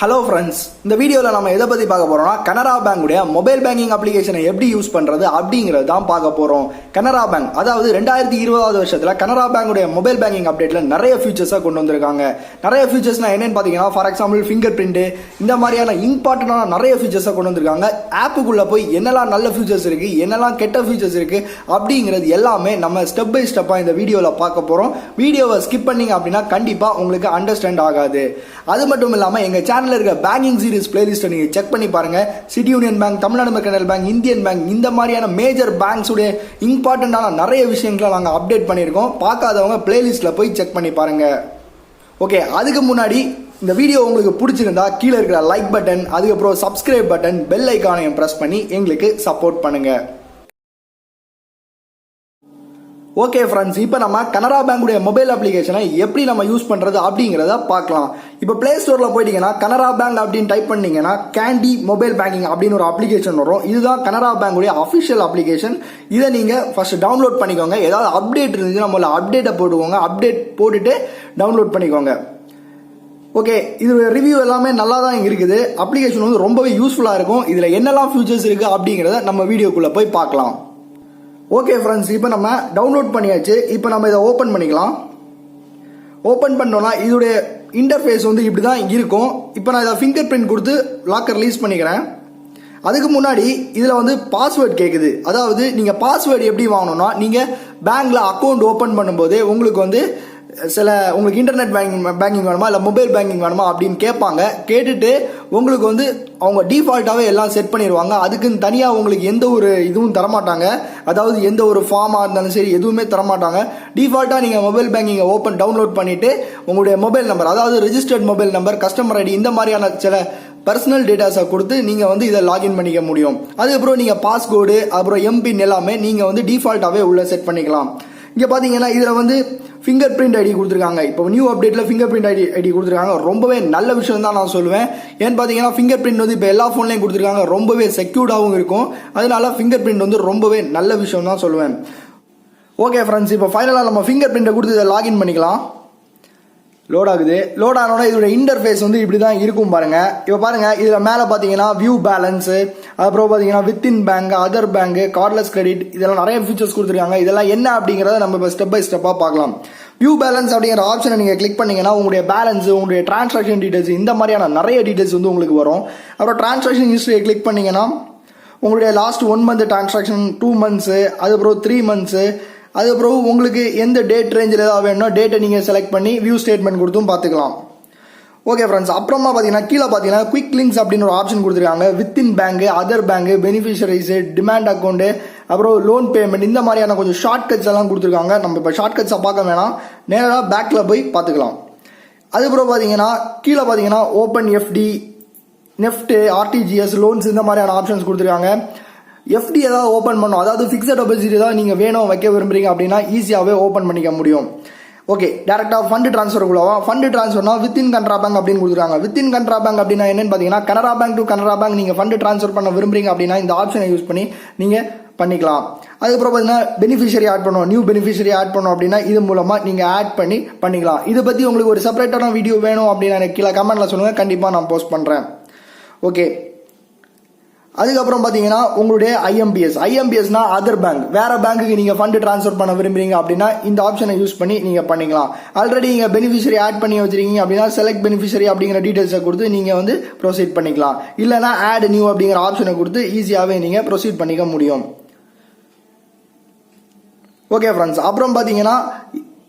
Hello friends, இந்த வீடியோவில் நம்ம எதை பற்றி பார்க்க போகிறோம்னா கனரா பேங்குடைய மொபைல் பேங்கிங் அப்ளிகேஷனை எப்படி யூஸ் பண்ணுறது அப்படிங்கிறது தான் பார்க்க போகிறோம். கனரா பேங்க் அதாவது 2020 வருஷத்தில் கனரா பேங்குடைய மொபைல் பேங்கிங் அப்டேட்டில் நிறைய ஃபீச்சர்ஸாக கொண்டு வந்திருக்காங்க. நிறைய ஃபீச்சர்ஸ்னால் என்னென்னு பார்த்தீங்கன்னா, ஃபார் எக்ஸாம்பிள் ஃபிங்கர் பிரிண்ட்டு, இந்த மாதிரியான இம்பார்ட்டண்டான நிறைய ஃபீச்சர்ஸாக கொண்டு வந்திருக்காங்க. ஆப்புக்குள்ளே போய் என்னெல்லாம் நல்ல ஃபீச்சர்ஸ் இருக்குது, என்னெல்லாம் கெட்ட ஃபீச்சர்ஸ் இருக்குது அப்படிங்கிறது எல்லாமே நம்ம ஸ்டெப் பை ஸ்டெப்பாக இந்த வீடியோவில் பார்க்க போகிறோம். வீடியோவை ஸ்கிப் பண்ணிங்க அப்படின்னா கண்டிப்பாக உங்களுக்கு அண்டர்ஸ்டாண்ட் ஆகாது. அது மட்டும் இல்லாமல் எங்கள் சேனல் இருக்க பேங்கிங் சீரிஸ் பிளேலிஸ்ட்டை நீங்க செக் பண்ணி பாருங்க. City union bank, Tamil Nadu mercantile bank, Indian bank, இந்த மாதிரியான மேஜர் பேங்க்ஸ் உடைய இம்பார்ட்டன்டான நிறைய விஷயங்களை நாங்கள் அப்டேட் பண்ணியிருக்கோம். பார்க்காதவங்க பிளேலிஸ்ட்ல போய் செக் பண்ணி பாருங்க. ஓகே, அதுக்கு முன்னாடி இந்த வீடியோ உங்களுக்கு பிடிச்சிருந்தா கீழே இருக்கிற லைக் பட்டன், அதுக்கப்புறம் சப்ஸ்கிரைப் பட்டன், பெல் ஐக்கானையும் பிரஸ் பண்ணி எங்களுக்கு சப்போர்ட் பண்ணுங்க. ஓகே ஃப்ரெண்ட்ஸ், இப்போ நம்ம கனரா பேங்குடைய மொபைல் அப்ளிகேஷனை எப்படி நம்ம யூஸ் பண்ணுறது அப்படிங்கிறத பார்க்கலாம். இப்போ பிளே ஸ்டோரில் போயிட்டீங்கன்னா கனரா பேங்க் அப்படின்னு டைப் பண்ணீங்கன்னா கேண்டி மொபைல் பேங்கிங் அப்படின்னு ஒரு அப்ளிகேஷன் வரும். இதுதான் கனரா பேங்குடைய அஃபிஷியல் அப்ளிகேஷன். இதை நீங்கள் ஃபர்ஸ்ட் டவுன்லோட் பண்ணிக்கோங்க. ஏதாவது அப்டேட் இருந்துச்சுன்னா நம்மள அப்டேட்டை போட்டுக்கோங்க. அப்டேட் போட்டுட்டு டவுன்லோட் பண்ணிக்கோங்க. ஓகே, இது ரிவ்யூ எல்லாமே நல்லா தான் இருக்குது. அப்ளிகேஷன் வந்து ரொம்பவே யூஸ்ஃபுல்லாக இருக்கும். இதில் என்னெல்லாம் ஃபியூச்சர்ஸ் இருக்குது அப்படிங்கிறத நம்ம வீடியோக்குள்ளே போய் பார்க்கலாம். ஓகே ஃப்ரெண்ட்ஸ், இப்போ நம்ம டவுன்லோட் பண்ணியாச்சு. இப்போ நம்ம இதை ஓப்பன் பண்ணிக்கலாம். ஓப்பன் பண்ணோம்னா இதோடைய இன்டர்ஃபேஸ் வந்து இப்படி தான் இருக்கும். இப்போ நான் இதை ஃபிங்கர் பிரிண்ட் கொடுத்து லாக்கர் ரிலீஸ் பண்ணிக்கிறேன். அதுக்கு முன்னாடி இதில் வந்து பாஸ்வேர்டு கேட்குது. அதாவது நீங்கள் பாஸ்வேர்டு எப்படி வாங்கணும்னா, நீங்கள் பேங்க்கில் அக்கௌண்ட் ஓப்பன் பண்ணும்போது உங்களுக்கு வந்து உங்களுக்கு இன்டர்நெட் பேங்கிங் வேணுமா இல்லை மொபைல் பேங்கிங் வேணுமா அப்படின்னு கேட்பாங்க. கேட்டுட்டு உங்களுக்கு வந்து அவங்க டிஃபால்ட்டாகவே எல்லாம் செட் பண்ணிடுவாங்க. அதுக்குன்னு தனியாக உங்களுக்கு எந்த ஒரு இதுவும் தரமாட்டாங்க. அதாவது எந்த ஒரு ஃபார்மாக இருந்தாலும் சரி எதுவுமே தரமாட்டாங்க. டிஃபால்ட்டாக நீங்கள் மொபைல் பேங்கிங்கை டவுன்லோட் பண்ணிவிட்டு உங்களுடைய மொபைல் நம்பர், அதாவது registered mobile number, customer ID, இந்த மாதிரியான சில பர்சனல் டேட்டாஸை கொடுத்து நீங்கள் வந்து இதை லாகின் பண்ணிக்க முடியும். அதுக்கப்புறம் நீங்கள் பாஸ்கோடு, அப்புறம் எம்பின் எல்லாமே நீங்கள் வந்து டிஃபால்ட்டாகவே உள்ள செட் பண்ணிக்கலாம். இங்கே பார்த்தீங்கன்னா இதில் வந்து ஃபிங்கர் பிரிண்ட் ஐடி கொடுத்துருக்காங்க. இப்போ நியூ அப்டேட்டில் ஃபிங்கர் பிரிண்ட் ஐடி கொடுத்துருக்காங்க. ரொம்பவே நல்ல விஷயம் தான் நான் சொல்லுவேன். ஏன்னு பார்த்தீங்கன்னா ஃபிங்கர் பிரிண்ட் வந்து இப்போ எல்லா ஃபோன்லையும் கொடுத்துருக்காங்க. ரொம்பவே செக்யூர்டாகவும் இருக்கும். அதனால ஃபிங்கர் பிரிண்ட் வந்து ரொம்பவே நல்ல விஷயம் தான் சொல்லுவேன். ஓகே ஃப்ரெண்ட்ஸ், இப்போ ஃபைனலாக நம்ம ஃபிங்கர் பிரிண்ட்டை கொடுத்து இதை லாகின் பண்ணிக்கலாம். லோட் ஆகுது. லோட் ஆனோட இதோட இன்டர்ஃபேஸ் வந்து இப்படி தான் இருக்கும் பாருங்க. இப்போ பாருங்க, இதில் மேலே பார்த்தீங்கன்னா வியூ பேலன்ஸு, அப்புறம் பார்த்தீங்கன்னா within bank, other bank, cordless credit, இதெல்லாம் நிறைய ஃபீச்சர்ஸ் கொடுத்துருக்காங்க. இதெல்லாம் என்ன அப்படிங்கிறத நம்ம இப்போ ஸ்டெப் பை ஸ்டெப்பாக பார்க்கலாம். வியூ பேலன்ஸ் அப்படிங்கிற ஆப்ஷனை நீங்கள் கிளிக் பண்ணீங்கன்னா உங்களுடைய பேலன்ஸ், உங்களுடைய டிரான்சாக்ஷன் டீடைல்ஸ், இந்த மாதிரியான நிறைய டீடைல்ஸ் வந்து உங்களுக்கு வரும். அப்புறம் டிரான்சாக்ஷன் ஹிஸ்ட்ரியை கிளிக் பண்ணீங்கன்னா உங்களுடைய லாஸ்ட் 1 மந்த் டிரான்சாக்ஷன், 2 மந்த்ஸு, அதுக்கப்புறம் 3 மந்த்ஸு, அதுக்கப்புறம் உங்களுக்கு எந்த டேட் ரேஞ்சில் ஏதாவது வேணும்னா டேட்டை நீங்கள் செலக்ட் பண்ணி வியூ ஸ்டேட்மெண்ட் கொடுத்தும் பார்த்துக்கலாம். ஓகே ஃப்ரெண்ட்ஸ், அப்புறமா பார்த்தீங்கன்னா கீழே பார்த்தீங்கன்னா குயிக் லிங்க்ஸ் அப்படின்னு ஒரு ஆப்ஷன் கொடுத்துருக்காங்க. Within bank, other bank, beneficiaries, demand account, அப்புறம் லோன் பேமெண்ட், இந்த மாதிரியான கொஞ்சம் ஷார்ட் கட்ஸ் எல்லாம் கொடுத்துருக்காங்க. நம்ம இப்போ ஷார்ட் கட்ஸை பார்க்க வேணாம், நேராக பேக்கில் போய் பார்த்துக்கலாம். அதுக்கப்புறம் பார்த்தீங்கன்னா கீழே பார்த்தீங்கன்னா open FD, NEFT, RTGS, loans, இந்த மாதிரியான ஆப்ஷன்ஸ் கொடுத்துருக்காங்க. எஃப்டி ஏதாவது ஓப்பன் பண்ணும், அதாவது ஃபிக்ஸட் டெபாசிட் ஏதாவது நீங்கள் வேணும் வைக்க விரும்புறீங்க அப்படின்னா ஈஸியாகவே ஓப்பன் பண்ணிக்க முடியும். ஓகே, டேரெக்டாக ஃபண்டு ட்ரான்ஸ்ஃபர் உள்ளவா. ஃபண்டு ட்ரான்ஸ்ஃபர்னா வித்தின் கனரா பேங்க் அப்படின்னு கொடுத்துருக்காங்க. வித்தின் கனரா பேங்க் அப்படின்னா என்னன்னு பார்த்தீங்கன்னா, Canara bank to Canara bank நீங்கள் ஃபண்டு ட்ரான்ஸ்ஃபர் பண்ண விரும்புறீங்க அப்படின்னா இந்த ஆப்ஷனை யூஸ் பண்ணி நீங்கள் பண்ணிக்கலாம். அதுக்கப்புறம் பார்த்தீங்கன்னா பெனிஃபிஷரி ஆட் பண்ணணும், நியூ பெனிஃபிஷரி ஆட் பண்ணணும் அப்படின்னா இது மூலமாக நீங்கள் ஆட் பண்ணிக்கலாம். இதை பற்றி உங்களுக்கு ஒரு செப்பரேட்டான வீடியோ வேணும் அப்படின்னா எனக்கு கீழே கமெண்ட்டில் சொல்லுங்கள், கண்டிப்பாக நான் போஸ்ட் பண்ணுறேன். ஓகே, அதுக்கப்புறம் பார்த்தீங்கன்னா உங்களுடைய ஐஎம்பிஎஸ்னா அதர் பேங்க், வேற பேங்க்குக்கு நீங்கள் ஃபண்டு ட்ரான்ஸ்ஃபர் பண்ண விரும்புறீங்க அப்படின்னா இந்த ஆப்ஷனை யூஸ் பண்ணி நீங்கள் பண்ணிக்கலாம். ஆல்ரெடி நீங்கள் பெனிஃபிஷரி ஆட் பண்ணி வச்சிருக்கீங்க அப்படின்னா செலக்ட் பெனிஃபிஷரி அப்படிங்கிற டீடைல்ஸை கொடுத்து நீங்கள் வந்து ப்ரொசீட் பண்ணிக்கலாம். இல்லைனா ஆட் நியூ அப்படிங்கிற ஆப்ஷனை கொடுத்து ஈஸியாகவே நீங்கள் ப்ரொசீட் பண்ணிக்க முடியும். ஓகே ஃப்ரெண்ட்ஸ், அப்புறம் பார்த்தீங்கன்னா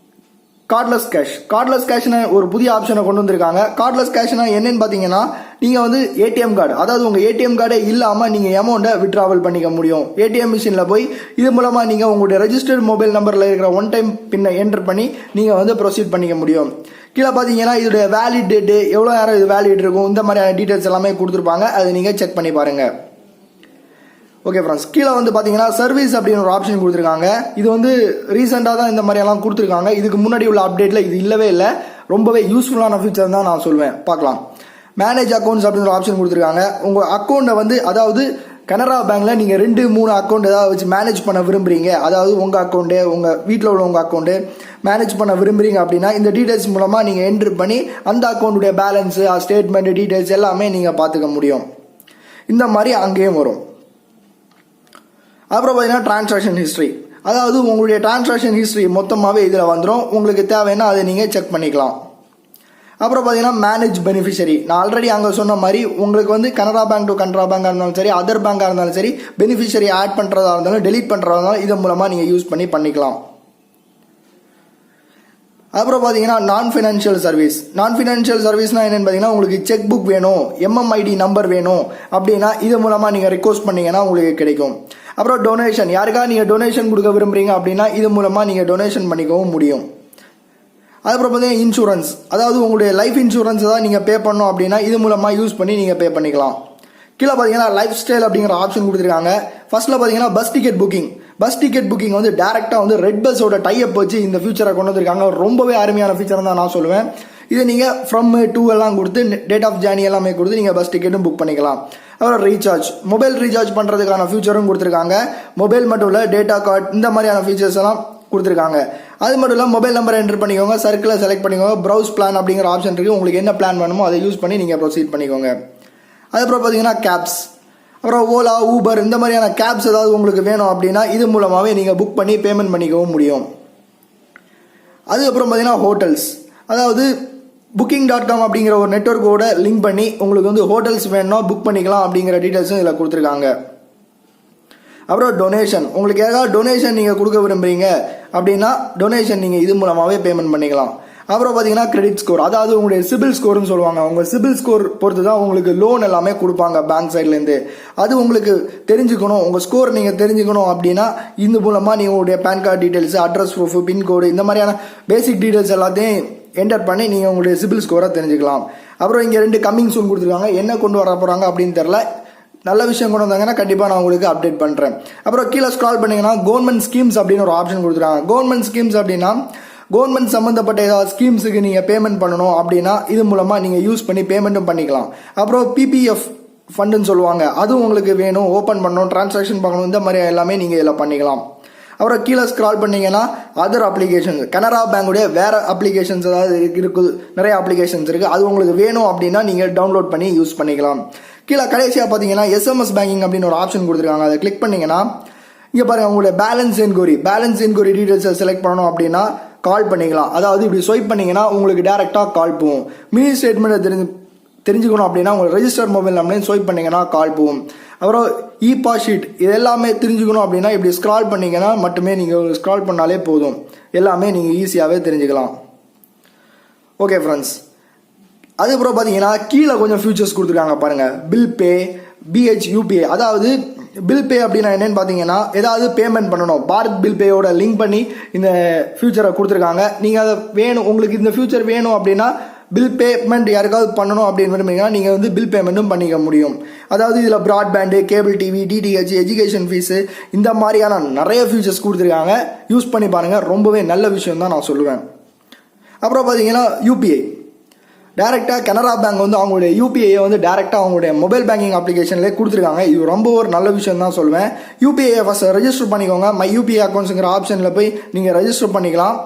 கார்ட்லெஸ் கேஷ்னு ஒரு புதிய ஆப்ஷனை கொண்டு வந்திருக்காங்க. கார்ட்லெஸ் கேஷ்னா என்னன்னு பார்த்தீங்கன்னா, நீங்கள் வந்து ஏடிஎம் கார்டு, அதாவது உங்கள் ஏடிஎம் கார்டே இல்லாமல் நீங்கள் அமௌண்ட்டை விட்ராவல் பண்ணிக்க முடியும். ஏடிஎம் மிஷினில் போய் இது மூலமாக நீங்கள் உங்களுடைய ரெஜிஸ்டர்ட் மொபைல் நம்பரில் இருக்கிற ஒன் டைம் பின்னை என்டர் பண்ணி நீங்கள் வந்து ப்ரொசீட் பண்ணிக்க முடியும். கீழே பார்த்தீங்கன்னா இதோடைய வேலிட் டேட்டு, எவ்வளோ நேரம் இது வேலிட் இருக்கும், இந்த மாதிரியான டீட்டெயில்ஸ் எல்லாமே கொடுத்துருப்பாங்க. அதை நீங்கள் செக் பண்ணி பாருங்கள். ஓகே ஃப்ரெண்ட்ஸ், கீழே வந்து பார்த்தீங்கன்னா சர்வீஸ் அப்படின்னு ஒரு ஆப்ஷன் கொடுத்துருக்காங்க. இது வந்து ரீசெண்டாக தான் இந்த மாதிரியெல்லாம் கொடுத்துருக்காங்க. இதுக்கு முன்னாடி உள்ள அப்டேட்டில் இது இல்லவே இல்லை. ரொம்பவே யூஸ்ஃபுல்லான ஃபீச்சர் தான் நான் சொல்வேன். பார்க்கலாம். மேனேஜ் அக்கௌண்ட்ஸ் அப்படின்னு ஒரு ஆப்ஷன் கொடுத்துருக்காங்க. உங்கள் அக்கௌண்ட்டை வந்து, அதாவது கனரா பேங்க்ல நீங்கள் 2-3 அக்கௌண்ட் ஏதாவது வச்சு மேனேஜ் பண்ண விரும்புறீங்க, அதாவது உங்கள் அக்கௌண்ட்டு உங்கள் வீட்டில் உள்ளவங்க அக்கௌண்ட்டு மேனேஜ் பண்ண விரும்புறீங்க அப்படின்னா இந்த டீடைல்ஸ் மூலமாக நீங்கள் என்ட்ரு பண்ணி அந்த அக்கௌண்ட்டுடைய பேலன்ஸு ஸ்டேட்மெண்ட் டீடைல்ஸ் எல்லாமே நீங்கள் பார்த்துக்க முடியும். இந்த மாதிரி அங்கேயும் வரும். அப்புறம் பார்த்தீங்கன்னா டிரான்சாக்ஷன் ஹிஸ்ட்ரி, அதாவது உங்களுடைய டிரான்சாக்ஷன் ஹிஸ்ட்ரி மொத்தமாகவே இதில் வந்துடும். உங்களுக்கு தேவைன்னா அதை நீங்கள் செக் பண்ணிக்கலாம். அப்புறம் பார்த்தீங்கன்னா மேனேஜ் பெனிஃபிஷரி, நான் ஆல்ரெடி அங்கே சொன்ன மாதிரி உங்களுக்கு வந்து கனரா பேங்க் டு கனரா பேங்காக இருந்தாலும் சரி, அதர் பேங்காக இருந்தாலும் சரி, பெனிஃபிஷரி ஆட் பண்ணுறதா இருந்தாலும் டெலீட் பண்ணுறதா இருந்தாலும் இதன் மூலமாக நீங்கள் யூஸ் பண்ணிக்கலாம். அப்புறம் பார்த்தீங்கன்னா நான் ஃபினான்ஷியல் சர்வீஸ். நான் ஃபினான்ஷியல் சர்வீஸ்னால் என்னென்னு பார்த்தீங்கன்னா உங்களுக்கு செக் புக் வேணும், எம்எம்ஐடி நம்பர் வேணும் அப்படின்னா இது மூலமாக நீங்கள் ரெக்வஸ்ட் பண்ணீங்கன்னா உங்களுக்கு கிடைக்கும். அப்புறம் டொனேஷன், யாருக்காக நீங்கள் டொனேஷன் கொடுக்க விரும்புறீங்க அப்படின்னா இது மூலமாக நீங்கள் டொனேஷன் பண்ணிக்கவும் முடியும். அதுக்கப்புறம் பார்த்தீங்கன்னா இன்சூரன்ஸ், அதாவது உங்களுடைய லைஃப் இன்சூரன்ஸ் தான் நீங்கள் பே பண்ணணும் அப்படின்னா இது மூலமாக யூஸ் பண்ணி நீங்கள் பே பண்ணிக்கலாம். கீழே பார்த்தீங்கன்னா லைஃப் ஸ்டைல் அப்படிங்கிற ஆப்ஷன் கொடுத்துருக்காங்க. ஃபர்ஸ்ட்டில் பார்த்தீங்கன்னா bus ticket booking. Bus ticket booking வந்து டேரெக்டாக வந்து ரெட் பஸ்ஸோட டைப் வச்சு இந்த ஃபியூச்சரை கொண்டு வந்திருக்காங்க. ரொம்பவே அருமையான ஃபியூச்சர் தான் நான் சொல்லுவேன். இதை நீங்கள் ஃப்ரம் டூ எல்லாம் கொடுத்து டேட் ஆஃப் ஜேர்னி எல்லாமே கொடுத்து நீங்கள் பஸ் டிக்கெட்டும் புக் பண்ணிக்கலாம். அப்புறம் ரீசார்ஜ், மொபைல் ரீசார்ஜ் பண்ணுறதுக்கான ஃபியூச்சரும் கொடுத்துருக்காங்க. மொபைல் மட்டும் இல்லை, டேட்டா கார்டு இந்த மாதிரியான ஃபீச்சர்ஸ் எல்லாம் கொடுத்துருக்காங்க. அது மட்டும் இல்லை, மொபைல் நம்பரை என்டர் பண்ணிக்கோங்க, சர்க்கிளை செலக்ட் பண்ணிக்கோங்க, ப்ரௌஸ் பிளான் அப்படிங்கிற ஆப்ஷன் இருக்குது. உங்களுக்கு என்ன பிளான் வேணுமோ அதை யூஸ் பண்ணி நீங்கள் ப்ரொசீட் பண்ணிக்கோங்க. அதுக்கப்புறம் பார்த்தீங்கன்னா கேப்ஸ், அப்புறம் ஓலா, ஊபர் இந்த மாதிரியான கேப்ஸ் ஏதாவது உங்களுக்கு வேணும் அப்படின்னா இது மூலமாகவே நீங்கள் புக் பண்ணி பேமெண்ட் பண்ணிக்கவும் முடியும். அதுக்கப்புறம் பார்த்தீங்கன்னா ஹோட்டல்ஸ், அதாவது booking.com அப்படிங்கிற ஒரு நெட்வொர்க்கோட லிங்க் பண்ணி உங்களுக்கு வந்து ஹோட்டல்ஸ் வேணும்னா புக் பண்ணிக்கலாம் அப்படிங்கிற டீட்டெயில்ஸும் இதில் கொடுத்துருக்காங்க. அப்புறம் டொனேஷன், உங்களுக்கு ஏதாவது டொனேஷன் நீங்கள் கொடுக்க விரும்புறீங்க அப்படின்னா டொனேஷன் நீங்கள் இது மூலமாகவே பேமெண்ட் பண்ணிக்கலாம். அப்புறம் பார்த்தீங்கன்னா கிரெடிட் ஸ்கோர், அதாவது உங்களுடைய சிபில் ஸ்கோர்னு சொல்லுவாங்க. உங்கள் சிபில் ஸ்கோர் பொறுத்து தான் உங்களுக்கு லோன் எல்லாமே கொடுப்பாங்க பேங்க் சைட்லேருந்து. அது உங்களுக்கு தெரிஞ்சுக்கணும், உங்கள் ஸ்கோர் நீங்கள் தெரிஞ்சுக்கணும் அப்படின்னா இந்த மூலமாக நீங்கள் உங்களுடைய PAN card details, address proof, pincode இந்த மாதிரியான பேசிக் டீட்டெயில்ஸ் எல்லாத்தையும் என்டர் பண்ணி நீங்கள் உங்களுடைய சிபில் ஸ்கோரை தெரிஞ்சுக்கலாம். அப்புறம் இங்கே 2 கம்மிங் சூன் கொடுத்துருக்காங்க. என்ன கொண்டு வர போகிறாங்க அப்படின்னு தெரில, நல்ல விஷயம் கொண்டு வந்தாங்கன்னா கண்டிப்பாக நான் உங்களுக்கு அப்டேட் பண்ணுறேன். அப்புறம் கீழே ஸ்க்ரால் பண்ணிங்கன்னா கவர்மெண்ட் ஸ்கீம்ஸ் அப்படின்னு ஒரு ஆப்ஷன் கொடுத்துருக்காங்க. கவர்மெண்ட் ஸ்கீம்ஸ் அப்படின்னா கவர்மெண்ட் சம்மந்தப்பட்ட ஏதாவது ஸ்கீம்ஸுக்கு நீங்கள் பேமெண்ட் பண்ணணும் அப்படின்னா இது மூலமாக நீங்கள் யூஸ் பண்ணி பேமெண்ட்டும் பண்ணிக்கலாம். அப்புறம் பிபிஎஃப் ஃபண்டுன்னு சொல்லுவாங்க, அதுவும் உங்களுக்கு வேணும், ஓப்பன் பண்ணணும், டிரான்சாக்ஷன் பண்ணணும், இந்த மாதிரி எல்லாமே நீங்கள் இதில் பண்ணிக்கலாம். அப்புறம் கீழே ஸ்க்ரால் பண்ணிங்கன்னா அதர் அப்ளிகேஷன்ஸ், கனரா பேங்குடைய வேறு அப்ளிகேஷன்ஸ் ஏதாவது இருக்குது, நிறைய அப்ளிகேஷன்ஸ் இருக்குது. அது உங்களுக்கு வேணும் அப்படின்னா நீங்கள் டவுன்லோட் பண்ணி யூஸ் பண்ணிக்கலாம். கீழே கடைசியாக பார்த்தீங்கன்னா எஸ்எம்எஸ் பேங்கிங் அப்படின்னு ஒரு ஆப்ஷன் கொடுத்துருக்காங்க. அதை கிளிக் பண்ணிங்கன்னா இங்கே பாருங்கள், உங்களுடைய பேலன்ஸ் என்கொயரி டீட்டெயில்ஸை செலக்ட் பண்ணணும் அப்படின்னா கால் பண்ணிக்கலாம். அதாவது இப்படி ஸ்வைப் பண்ணிங்கன்னா உங்களுக்கு டேரெக்டாக கால் போகும். மினி ஸ்டேட்மெண்ட்டை தெரிஞ்சுக்கணும் அப்படின்னா உங்களுக்கு ரெஜிஸ்டர் மொபைல் நம்பர்லேயும் ஸ்வைப் பண்ணிங்கன்னா கால் போகும். அப்புறம் இபா ஷீட் இது எல்லாமே தெரிஞ்சுக்கணும் அப்படின்னா இப்படி ஸ்க்ரால் பண்ணிங்கன்னா மட்டுமே நீங்கள் ஸ்க்ரால் பண்ணாலே போதும், எல்லாமே நீங்கள் ஈஸியாகவே தெரிஞ்சுக்கலாம். ஓகே ஃப்ரெண்ட்ஸ், அதுக்கப்புறம் பார்த்தீங்கன்னா கீழே கொஞ்சம் ஃபியூச்சர்ஸ் கொடுத்துருக்காங்க பாருங்கள். பில் பே, பிஹெச் யூபிஐ, அதாவது பில் பே அப்படின்னா என்னன்னு பார்த்தீங்கன்னா ஏதாவது பேமெண்ட் பண்ணணும், பாரத் பில் பேயோட லிங்க் பண்ணி இந்த ஃபியூச்சரை கொடுத்துருக்காங்க. நீங்கள் அதை வேணும், உங்களுக்கு இந்த ஃபியூச்சர் வேணும் அப்படின்னா பில் பேமெண்ட் யாருக்காவது பண்ணணும் அப்படின்னு விரும்புறீங்கன்னா நீங்கள் வந்து பில் பேமெண்ட்டும் பண்ணிக்க முடியும். அதாவது இதில் broadband, cable TV, DTH, education fees இந்த மாதிரியான நிறைய ஃபியூச்சர்ஸ் கொடுத்துருக்காங்க. யூஸ் பண்ணி பாருங்கள், ரொம்பவே நல்ல விஷயம் தான் நான் சொல்லுவேன். அப்புறம் பார்த்தீங்கன்னா யூபிஐ, டேரெக்டாக கனரா பேங்க் வந்து அவங்களுடைய யூபிஐயை வந்து டேரெக்டாக அவங்களுடைய மொபைல் பேங்கிங் அப்ளிகேஷன்லேயே கொடுத்துருக்காங்க. இது ரொம்ப ஒரு நல்ல விஷயம் தான் சொல்லுவேன். யூபிஐயை ஃபஸ்ட் ரெஜிஸ்டர் பண்ணிக்கோங்க. மை யூபிஐ அக்கௌண்ட்ஸுங்கிற ஆப்ஷனில் போய் நீங்கள் ரெஜிஸ்டர் பண்ணிக்கலாம்.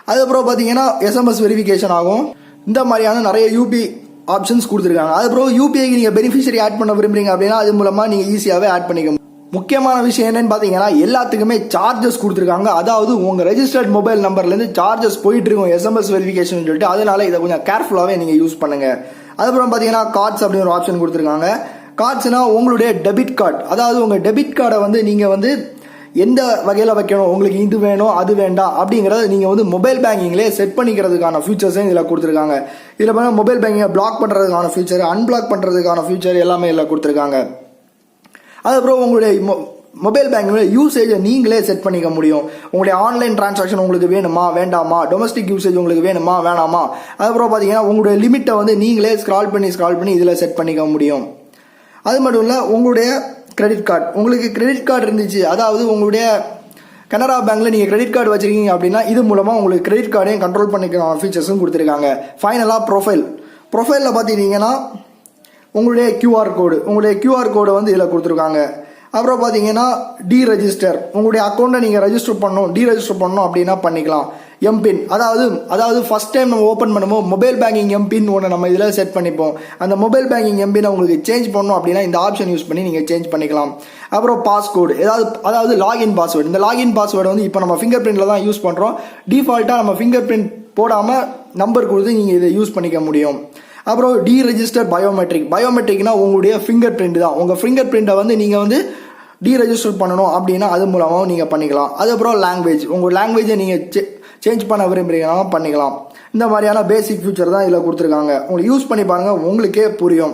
அதுக்கப்புறம் பார்த்தீங்கன்னா எஸ்எம்எஸ் வெரிஃபிகேஷன் ஆகும். இந்த மாதிரியான நிறைய யூபிஐ ஆப்ஷன்ஸ் கொடுத்துருக்காங்க. அதுக்கப்புறம் யூபிஐக்கு நீங்கள் பெனிஃபிஷரி ஆட் பண்ண விரும்புறீங்க அப்படின்னா அது மூலமாக நீங்கள் ஈஸியாகவே ஆட் பண்ணிக்க முடியும். முக்கியமான விஷயம் என்னன்னு பார்த்தீங்கன்னா எல்லாத்துக்குமே சார்ஜஸ் கொடுத்துருக்காங்க. அதாவது உங்கள் ரெஜிஸ்டர்ட் மொபைல் நம்பர்லேருந்து சார்ஜஸ் போயிட்டு இருக்கும் எஸ்எம்எஸ் வெரிஃபிகேஷன் சொல்லிட்டு, அதனால இதை கொஞ்சம் கேர்ஃபுல்லாகவே நீங்கள் யூஸ் பண்ணுங்க. அதுக்கப்புறம் பார்த்தீங்கன்னா கார்ட்ஸ் அப்படின்னு ஒரு ஆப்ஷன் கொடுத்துருக்காங்க. கார்ட்ஸ்னா உங்களுடைய டெபிட் கார்டு, அதாவது உங்கள் டெபிட் கார்டை வந்து நீங்கள் வந்து எந்த வகையில் வைக்கணும், உங்களுக்கு இது வேணும் அது வேண்டாம் அப்படிங்கிறத நீங்கள் வந்து மொபைல் பேங்கிங்லேயே செட் பண்ணிக்கிறதுக்கான ஃபியூச்சர்ஸையும் இதில் கொடுத்துருக்காங்க. இதில் பார்த்தீங்கன்னா மொபைல் பேங்கிங்கை பிளாக் பண்ணுறதுக்கான ஃபியூச்சர், அன்பிளாக் பண்ணுறதுக்கான ஃபியூச்சர் எல்லாமே இதில் கொடுத்துருக்காங்க. அதுக்கப்புறம் உங்களுடைய மொபைல் பேங்கிங்கில் யூசேஜை நீங்களே செட் பண்ணிக்க முடியும். உங்களுடைய ஆன்லைன் டிரான்சாக்ஷன் உங்களுக்கு வேணுமா வேண்டாமா, டொமஸ்டிக் யூசேஜ் உங்களுக்கு வேணுமா வேணாமா, அதுக்கப்புறம் பார்த்தீங்கன்னா உங்களுடைய லிமிட்டை வந்து நீங்களே ஸ்க்ரால் பண்ணி இதில் செட் பண்ணிக்க முடியும். அது மட்டும் இல்லை, உங்களுடைய கிரெடிட் கார்டு, உங்களுக்கு கிரெடிட் கார்டு இருந்துச்சு, அதாவது உங்களுடைய கனரா பேங்க்கில் நீங்கள் கிரெடிட் கார்டு வச்சுருக்கீங்க அப்படின்னா இது மூலமாக உங்களுக்கு கிரெடிட் கார்டையும் கண்ட்ரோல் பண்ணிக்கிற ஃபீச்சர்ஸும் கொடுத்துருக்காங்க. ஃபைனலாக ப்ரொஃபைலில் பார்த்துக்கிட்டிங்கன்னா உங்களுடைய கியூஆர் கோடு வந்து இதில் கொடுத்துருக்காங்க. அப்புறம் பார்த்தீங்கன்னா டீரெஜிஸ்டர், உங்களுடைய அக்கௌண்ட்டை நீங்கள் ரெஜிஸ்டர் பண்ணணும், டீரெஜிஸ்டர் பண்ணணும் அப்படின்னா பண்ணிக்கலாம். எம்பின், அதாவது ஃபர்ஸ்ட் டைம் நம்ம ஓப்பன் பண்ணும்போது மொபைல் பேங்கிங் எம்பின் ஒன்று நம்ம இதில் செட் பண்ணிப்போம். அந்த மொபைல் பேங்கிங் எம்பினை உங்களுக்கு சேஞ்ச் பண்ணணும் அப்படின்னா இந்த ஆப்ஷன் யூஸ் பண்ணி நீங்கள் சேஞ்ச் பண்ணிக்கலாம். அப்புறம் பாஸ்கோடு, அதாவது லாகின் பாஸ்வேர்டு. இந்த லாகின் பாஸ்வேர்டு வந்து இப்போ நம்ம ஃபிங்கர் பிரிண்டில் தான் யூஸ் பண்ணுறோம். டிஃபால்ட்டாக நம்ம ஃபிங்கர் பிரிண்ட் போடாமல் நம்பர் கொடுத்து நீங்கள் இதை யூஸ் பண்ணிக்க முடியும். அப்புறம் டீரெஜிஸ்டர் பயோமெட்ரிக்னா உங்களுடைய ஃபிங்கர் பிரிண்ட் தான். உங்கள் ஃபிங்கர் பிரிண்ட்டை வந்து நீங்கள் வந்து டீரெஜிஸ்டர் பண்ணணும் அப்படின்னா அது மூலமாகவும் நீங்கள் பண்ணிக்கலாம். அதுக்கப்புறம் லாங்குவேஜ், உங்கள் லாங்குவேஜை நீங்கள் சேஞ்ச் பண்ண விரும்புறீங்கன்னா பண்ணிக்கலாம். இந்த மாதிரியான பேசிக் ஃபியூச்சர் தான் இதில் கொடுத்துருக்காங்க. உங்களுக்கு யூஸ் பண்ணி பாருங்கள், உங்களுக்கே புரியும்.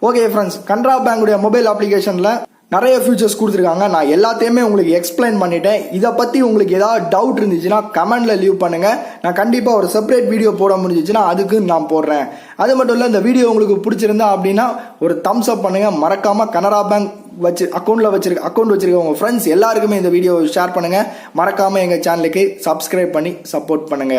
ஓகே ஃப்ரெண்ட்ஸ், கனரா பேங்குடைய மொபைல் அப்ளிகேஷனில் நிறைய ஃபியூச்சர்ஸ் கொடுத்துருக்காங்க. நான் எல்லாத்தையுமே உங்களுக்கு எக்ஸ்பிளைன் பண்ணிட்டேன். இதை பற்றி உங்களுக்கு ஏதாவது டவுட் இருந்துச்சுன்னா கமெண்ட்ல லீவ் பண்ணுங்க. நான் கண்டிப்பாக ஒரு செப்பரேட் வீடியோ போட முடிஞ்சிச்சுன்னா அதுக்கு நான் போடுறேன். அது மட்டும் இல்லை, இந்த வீடியோ உங்களுக்கு பிடிச்சிருந்தா அப்படின்னா ஒரு தம்ஸ் அப் பண்ணுங்க. மறக்காம கனரா பேங்க் அக்கௌண்ட் வச்சிருக்க உங்க ஃப்ரெண்ட்ஸ் எல்லாருக்குமே இந்த வீடியோ ஷேர் பண்ணுங்க. மறக்காம எங்க சேனலுக்கு சப்ஸ்கிரைப் பண்ணி சப்போர்ட் பண்ணுங்க.